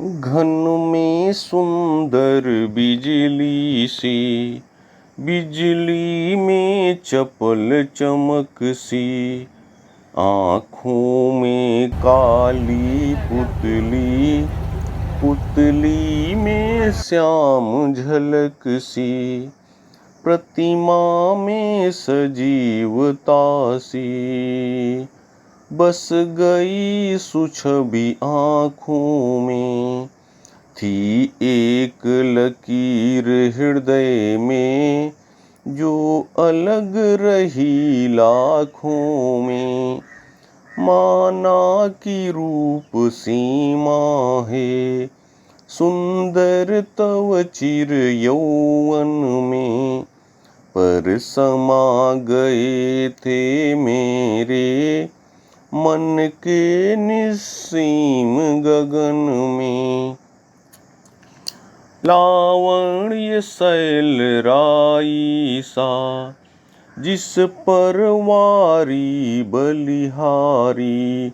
घन में सुंदर बिजली सी, बिजली में चपल चमक सी, आँखों में काली पुतली, पुतली में श्याम झलक सी, प्रतिमा में सजीवता सी, बस गई सुछबी आँखों में, थी एक लकीर हृदय में, जो अलग रही लाखों में। माना की रूप सीमा है, सुंदर तव चिर यौवन में, पर समा गए थे मेरे मन के निस्सीम गगन में। लावण्य शैल राई सा, जिस पर वारी बलिहारी,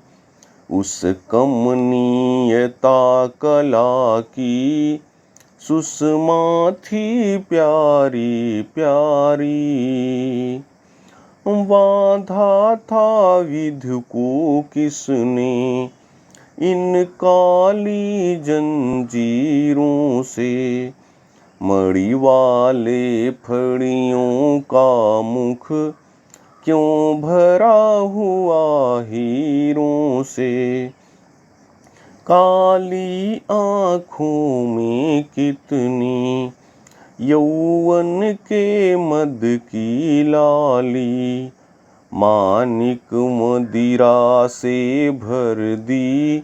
उस कमनीयता कला की, सुषमा थी प्यारी प्यारी। बांधा था विधि को किसने इन काली जंजीरों से, मणि वाले फड़ियों का मुख क्यों भरा हुआ हीरों से। काली आँखों में कितनी यौवन के मद की लाली, मानिक मदिरा से भर दी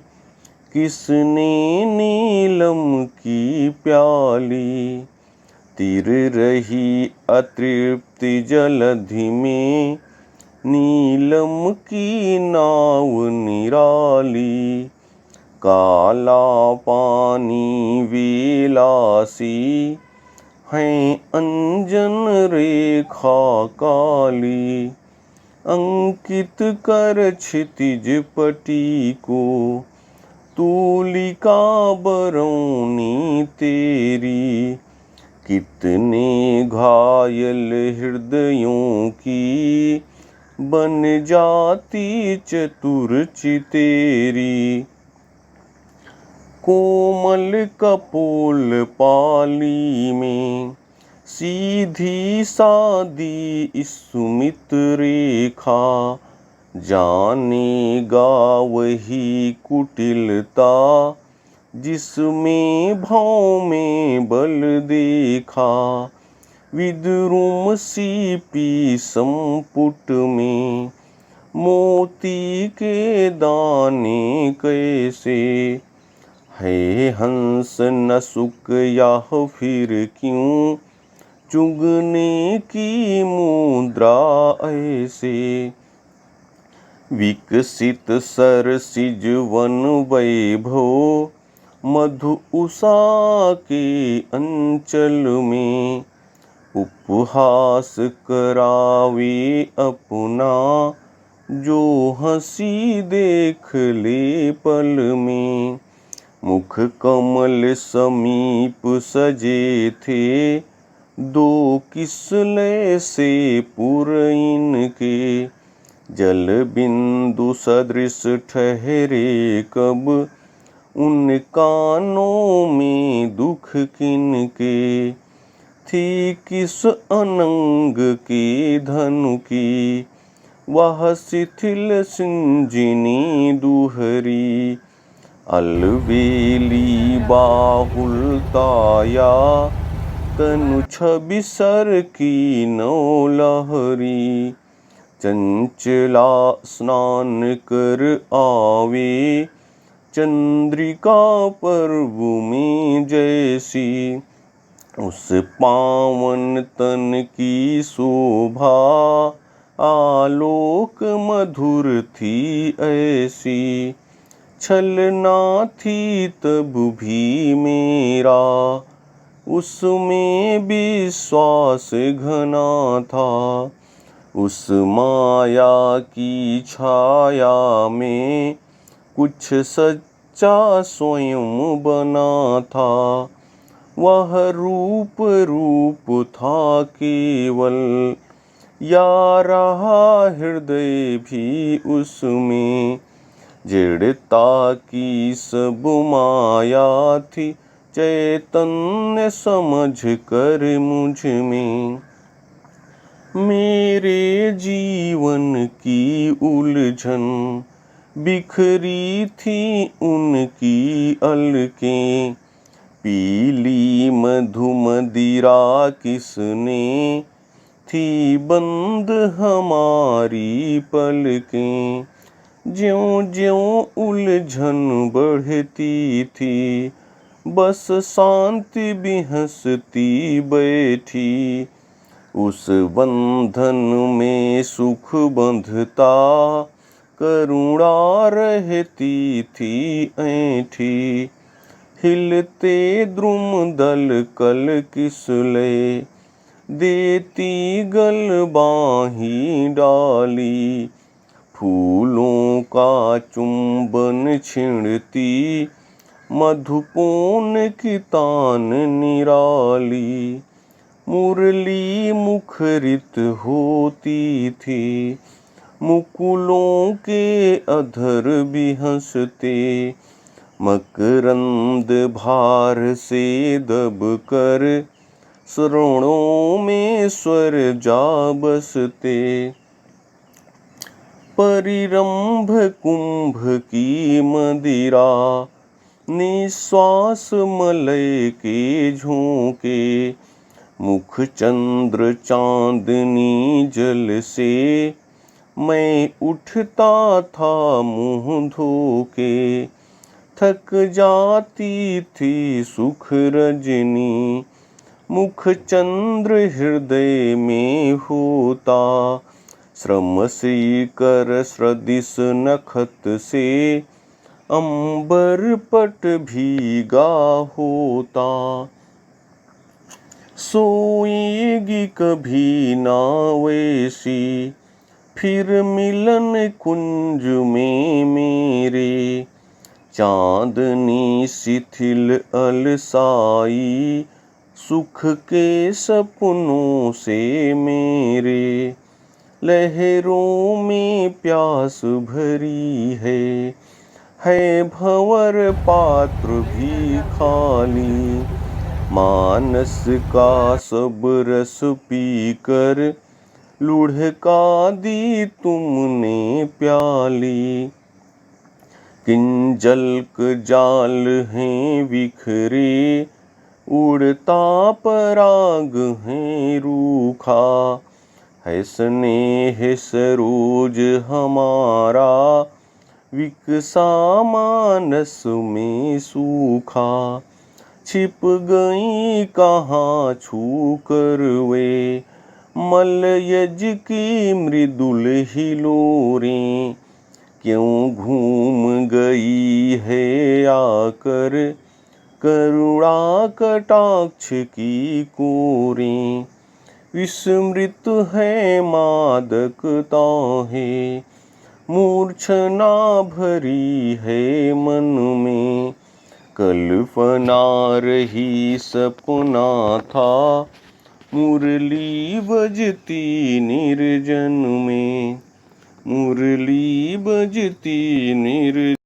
किसने नीलम की प्याली। तिर रही अतृप्ति जलधि में, नीलम की नाव निराली, काला पानी विलासी, हैं अंजन रेखा काली। अंकित कर क्षितिज पटी को, तूलिका बरौनी तेरी, कितने घायल हृदयों की बन जाती चतुर चितेरी। कोमल कपोल पाली में, सीधी सादी सुमित रेखा, जानेगा वही कुटिलता, जिसमें भाव में बल देखा। विद्रुम सीपी संपुट में, मोती के दाने कैसे, है हंस नसुक या फिर क्यों, चुगने की मुद्रा ऐसे। विकसित सरसिज वन वैभव, मधु उषा के अंचल में, उपहास करावे अपना, जो हंसी देख ले पल में। मुख कमल समीप सजे थे, दो किसले से पुरइन के, जल बिंदु सदृश ठहरे कब, उन कानों में दुख किनके। थी किस अनंग की धनु की, वह शिथिल सिंजिनी दुहरी। अलबेली बाहुलताया, तनु छवि सर की नौलहरी। चंचला स्नान कर आवे, चंद्रिका पर्व में जैसी। उस पावन तन की शोभा, आलोक मधुर थी ऐसी। छलना थी तब भी मेरा, उसमें विश्वास घना था। उस माया की छाया में कुछ सच्चाई सच्चा स्वयं बना था। वह रूप रूप था केवल, या रहा हृदय भी उसमें। जड़ता की सब माया थी, चैतन्य समझ कर मुझ में। मेरे जीवन की उलझन बिखरी थी उनकी अलकें। पीली मधुमदिरा किसने थी बंद हमारी पलकें। ज्यों ज्यों उलझन बढ़ती थी, बस शांति भी हंसती बैठी। उस बंधन में सुख बंधता, करुणा रहती थी ऐंठी। हिलते द्रुम दल कल किसले, देती गल बाहीं डाली। फूलों का चुंबन छिड़ती, मधुपूर्ण की तान निराली। मुरली मुखरित होती थी, मुकुलों के अधर भी हंसते। मकरंद भार से दब कर, श्रोणों में स्वर जा बसते। परिरंभ कुंभ की मदिरा, निश्वास मलय के झोंके। मुख चंद्र चांदनी जल से, मैं उठता था मुँह धोके। थक जाती थी सुख रजनी, मुख चंद्र हृदय में होता। श्रम सीकर सदृश नखत से, अंबर पट भीगा होता। सोएगी कभी ना वैसी, फिर मिलन कुंज में मेरे। चांदनी शिथिल अलसाई, सुख के सपनों से मेरे। लहरों में प्यास भरी है भंवर पात्र भी खाली। मानस का सब रस पीकर, लुढ़का दी तुमने प्याली। किंजल्क जाल हैं बिखरे, उड़ता पराग हैं रूखा। है स्नेह सरोज हमारा, विकसा मानस में सूखा। छिप गई कहाँ छू कर वे, मलयज की मृदुल हिलोरें। क्यों घूम गई है आकर, करुणा कटाक्ष की कोरें। विस्मृत है मादकताएं, मूर्छना भरी है मन में। कल्पना रही सपना था, मुरली बजती निर्जन में। मुरली बजती निर्जन